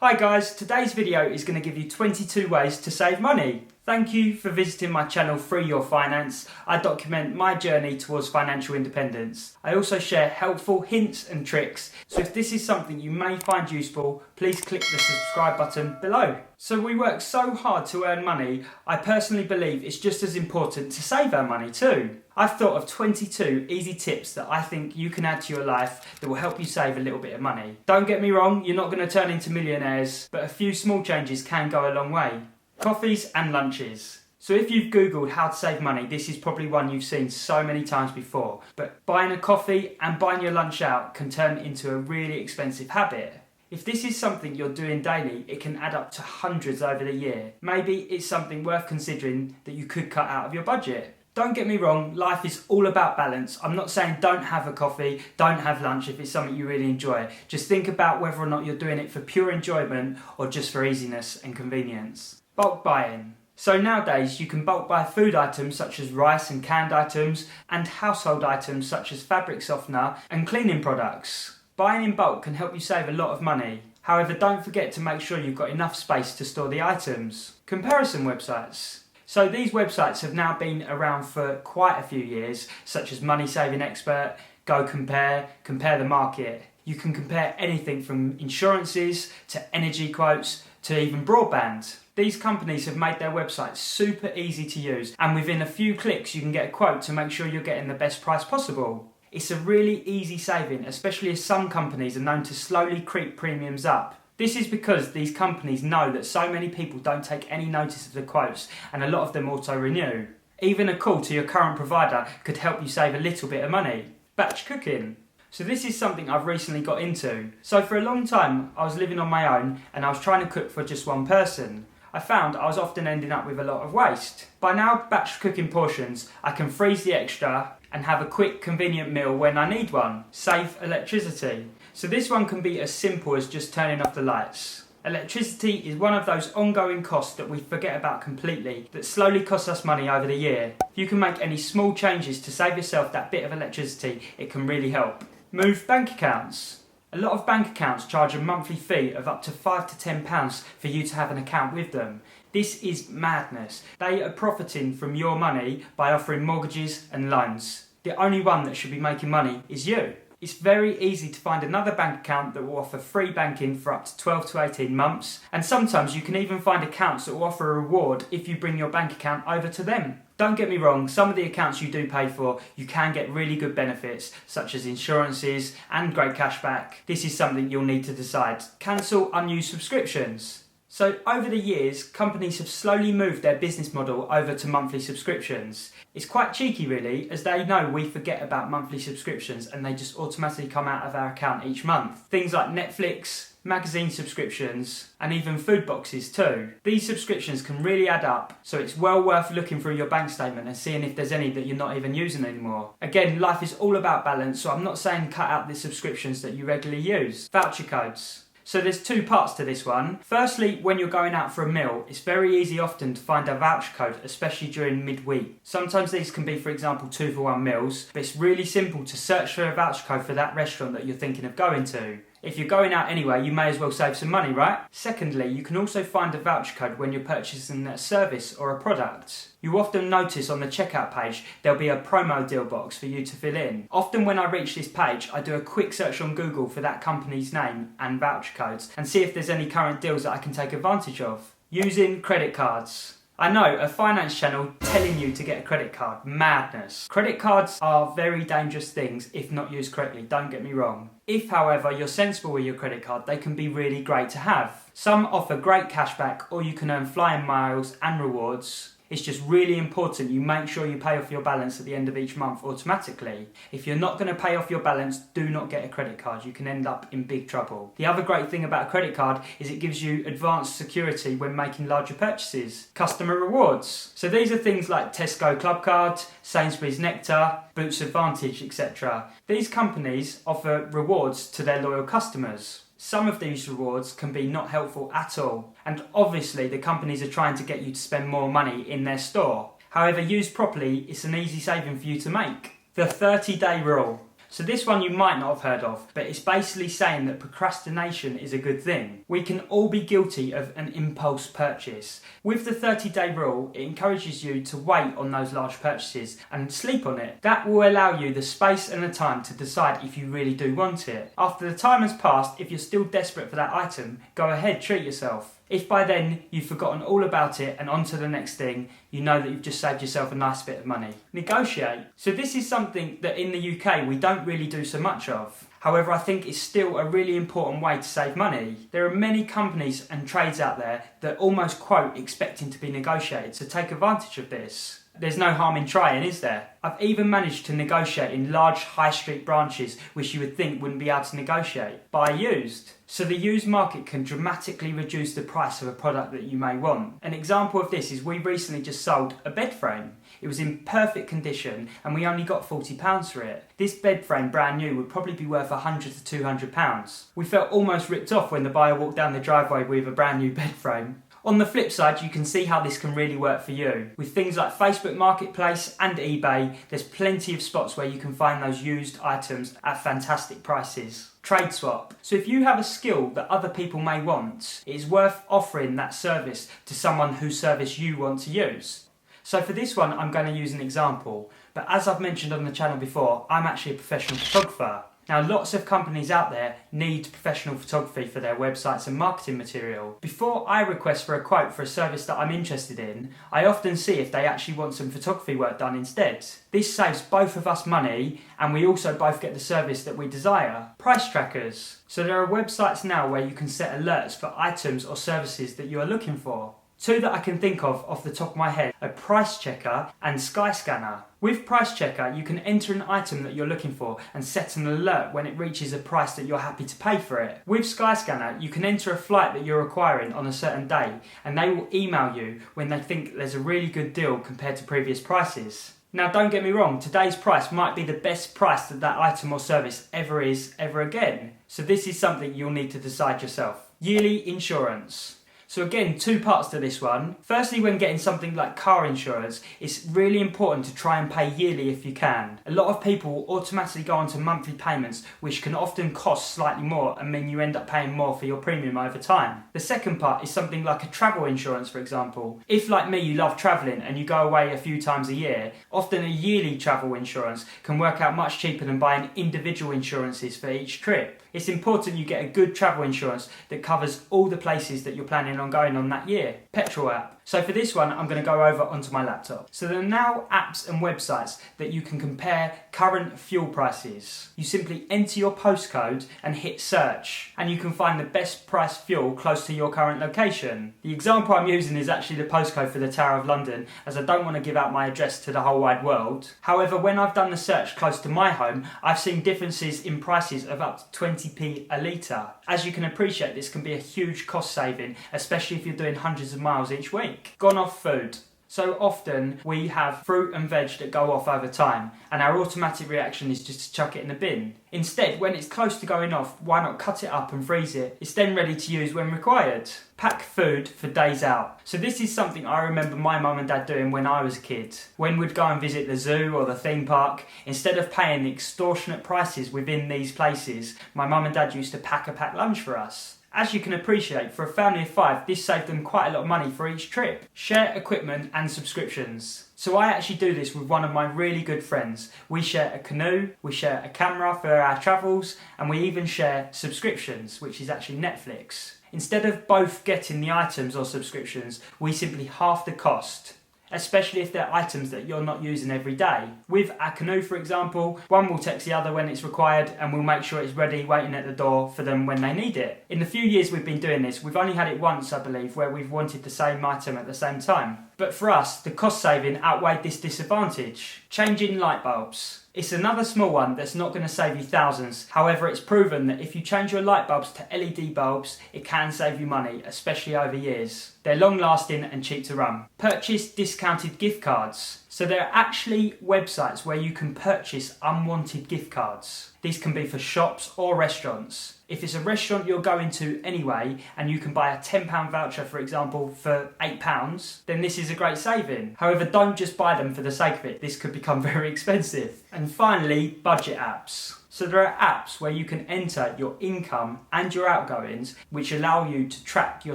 Hi guys, today's video is going to give you 22 ways to save money. Thank you for visiting my channel Free Your Finance. I document my journey towards financial independence. I also share helpful hints and tricks, so if this is something you may find useful, please click the subscribe button below. So we work so hard to earn money, I personally believe it's just as important to save our money too. I've thought of 22 easy tips that I think you can add to your life that will help you save a little bit of money. Don't get me wrong, you're not going to turn into millionaires, but a few small changes can go a long way. Coffees and lunches. So if you've Googled how to save money, this is probably one you've seen so many times before. But buying a coffee and buying your lunch out can turn into a really expensive habit. If this is something you're doing daily, it can add up to hundreds over the year. Maybe it's something worth considering that you could cut out of your budget. Don't get me wrong, life is all about balance. I'm not saying don't have a coffee, don't have lunch if it's something you really enjoy. Just think about whether or not you're doing it for pure enjoyment or just for easiness and convenience. Bulk buying. So nowadays you can bulk buy food items such as rice and canned items and household items such as fabric softener and cleaning products. Buying in bulk can help you save a lot of money. However, don't forget to make sure you've got enough space to store the items. Comparison websites. So these websites have now been around for quite a few years, such as Money Saving Expert, Go Compare, Compare the Market. You can compare anything from insurances to energy quotes to even broadband. These companies have made their websites super easy to use, and within a few clicks you can get a quote to make sure you're getting the best price possible. It's a really easy saving, especially as some companies are known to slowly creep premiums up. This is because these companies know that so many people don't take any notice of the quotes and a lot of them auto-renew. Even a call to your current provider could help you save a little bit of money. Batch cooking. So this is something I've recently got into. So for a long time I was living on my own and I was trying to cook for just one person. I found I was often ending up with a lot of waste. By now batch cooking portions, I can freeze the extra and have a quick convenient meal when I need one. Save electricity. So this one can be as simple as just turning off the lights. Electricity is one of those ongoing costs that we forget about completely that slowly costs us money over the year. If you can make any small changes to save yourself that bit of electricity, it can really help. Move bank accounts. A lot of bank accounts charge a monthly fee of up to £5 to £10 for you to have an account with them. This is madness. They are profiting from your money by offering mortgages and loans. The only one that should be making money is you. It's very easy to find another bank account that will offer free banking for up to 12 to 18 months, and sometimes you can even find accounts that will offer a reward if you bring your bank account over to them. Don't get me wrong, some of the accounts you do pay for, you can get really good benefits, such as insurances and great cashback. This is something you'll need to decide. Cancel unused subscriptions. So over the years, companies have slowly moved their business model over to monthly subscriptions. It's quite cheeky really, as they know we forget about monthly subscriptions and they just automatically come out of our account each month. Things like Netflix, magazine subscriptions, and even food boxes too. These subscriptions can really add up, so it's well worth looking through your bank statement and seeing if there's any that you're not even using anymore. Again, life is all about balance, so I'm not saying cut out the subscriptions that you regularly use. Voucher codes. So there's two parts to this one. Firstly, when you're going out for a meal, it's very easy often to find a voucher code, especially during midweek. Sometimes these can be, for example, 2-for-1 meals, but it's really simple to search for a voucher code for that restaurant that you're thinking of going to. If you're going out anyway, you may as well save some money, right? Secondly, you can also find a voucher code when you're purchasing a service or a product. You often notice on the checkout page there'll be a promo deal box for you to fill in. Often when I reach this page, I do a quick search on Google for that company's name and voucher codes and see if there's any current deals that I can take advantage of. Using credit cards. I know, a finance channel telling you to get a credit card. Madness. Credit cards are very dangerous things if not used correctly, don't get me wrong. If, however, you're sensible with your credit card, they can be really great to have. Some offer great cashback or you can earn flying miles and rewards. It's just really important you make sure you pay off your balance at the end of each month automatically. If you're not going to pay off your balance, do not get a credit card. You can end up in big trouble. The other great thing about a credit card is it gives you advanced security when making larger purchases. Customer rewards. So these are things like Tesco Club Card, Sainsbury's Nectar, Boots Advantage, etc. These companies offer rewards to their loyal customers. Some of these rewards can be not helpful at all, and obviously the companies are trying to get you to spend more money in their store. However, used properly, it's an easy saving for you to make. The 30-day rule. So this one you might not have heard of, but it's basically saying that procrastination is a good thing. We can all be guilty of an impulse purchase. With the 30-day rule, it encourages you to wait on those large purchases and sleep on it. That will allow you the space and the time to decide if you really do want it. After the time has passed, if you're still desperate for that item, go ahead, treat yourself. If by then you've forgotten all about it and on to the next thing, you know that you've just saved yourself a nice bit of money. Negotiate. So this is something that in the UK we don't really do so much of. However, I think it's still a really important way to save money. There are many companies and trades out there that almost quote expecting to be negotiated, so take advantage of this. There's no harm in trying, is there? I've even managed to negotiate in large high street branches which you would think wouldn't be able to negotiate. Buy used. So the used market can dramatically reduce the price of a product that you may want. An example of this is we recently just sold a bed frame. It was in perfect condition and we only got £40 for it. This bed frame, brand new, would probably be worth £100 to £200. We felt almost ripped off when the buyer walked down the driveway with a brand new bed frame. On the flip side, you can see how this can really work for you. With things like Facebook Marketplace and eBay, there's plenty of spots where you can find those used items at fantastic prices. Trade swap. So if you have a skill that other people may want, it is worth offering that service to someone whose service you want to use. So for this one, I'm going to use an example. But as I've mentioned on the channel before, I'm actually a professional photographer. Now, lots of companies out there need professional photography for their websites and marketing material. Before I request for a quote for a service that I'm interested in, I often see if they actually want some photography work done instead. This saves both of us money and we also both get the service that we desire. Price trackers. So there are websites now where you can set alerts for items or services that you are looking for. Two that I can think of off the top of my head are Price Checker and Skyscanner. With Price Checker, you can enter an item that you're looking for and set an alert when it reaches a price that you're happy to pay for it. With Skyscanner, you can enter a flight that you're acquiring on a certain day and they will email you when they think there's a really good deal compared to previous prices. Now, don't get me wrong, today's price might be the best price that that item or service ever is, ever again. So this is something you'll need to decide yourself. Yearly insurance. So again, two parts to this one. Firstly, when getting something like car insurance, it's really important to try and pay yearly if you can. A lot of people automatically go onto monthly payments, which can often cost slightly more and mean you end up paying more for your premium over time. The second part is something like a travel insurance, for example. If, like me, you love travelling and you go away a few times a year, often a yearly travel insurance can work out much cheaper than buying individual insurances for each trip. It's important you get a good travel insurance that covers all the places that you're planning on going on that year. Petrol app. So for this one, I'm going to go over onto my laptop. So there are now apps and websites that you can compare current fuel prices. You simply enter your postcode and hit search, and you can find the best price fuel close to your current location. The example I'm using is actually the postcode for the Tower of London, as I don't want to give out my address to the whole wide world. However, when I've done the search close to my home, I've seen differences in prices of up to 20p a litre. As you can appreciate, this can be a huge cost saving, especially if you're doing hundreds of miles each week. Gone off food. So often we have fruit and veg that go off over time and our automatic reaction is just to chuck it in the bin. Instead, when it's close to going off, why not cut it up and freeze it? It's then ready to use when required. Pack food for days out. So this is something I remember my mum and dad doing when I was a kid. When we'd go and visit the zoo or the theme park, instead of paying the extortionate prices within these places, my mum and dad used to pack a packed lunch for us. As you can appreciate, for a family of 5, this saved them quite a lot of money for each trip. Share equipment and subscriptions. So I actually do this with one of my really good friends. We share a canoe, we share a camera for our travels, and we even share subscriptions, which is actually Netflix. Instead of both getting the items or subscriptions, we simply halve the cost, especially if they're items that you're not using every day. With our canoe, for example, one will text the other when it's required and we'll make sure it's ready waiting at the door for them when they need it. In the few years we've been doing this, we've only had it once, I believe, where we've wanted the same item at the same time. But for us, the cost saving outweighed this disadvantage. Changing light bulbs. It's another small one that's not going to save you thousands. However, it's proven that if you change your light bulbs to LED bulbs, it can save you money, especially over years. They're long lasting and cheap to run. Purchase discounted gift cards. So there are actually websites where you can purchase unwanted gift cards. These can be for shops or restaurants. If it's a restaurant you're going to anyway and you can buy a £10 voucher, for example, for £8, then this is a great saving. However, don't just buy them for the sake of it. This could become very expensive. And finally, budget apps. So there are apps where you can enter your income and your outgoings, which allow you to track your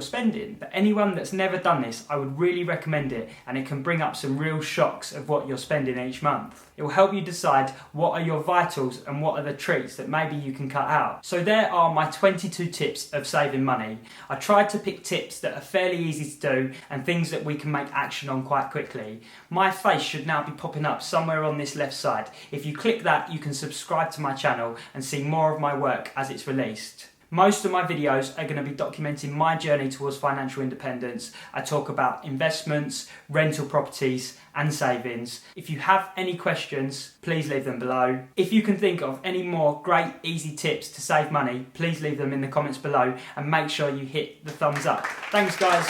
spending. For anyone that's never done this, I would really recommend it, and it can bring up some real shocks of what you're spending each month. It will help you decide what are your vitals and what are the treats that maybe you can cut out. So there are my 22 tips of saving money. I tried to pick tips that are fairly easy to do and things that we can make action on quite quickly. My face should now be popping up somewhere on this left side. If you click that, you can subscribe to my channel and see more of my work as it's released. Most of my videos are going to be documenting my journey towards financial independence. I talk about investments, rental properties and savings. If you have any questions, please leave them below. If you can think of any more great easy tips to save money, please leave them in the comments below and make sure you hit the thumbs up. Thanks guys.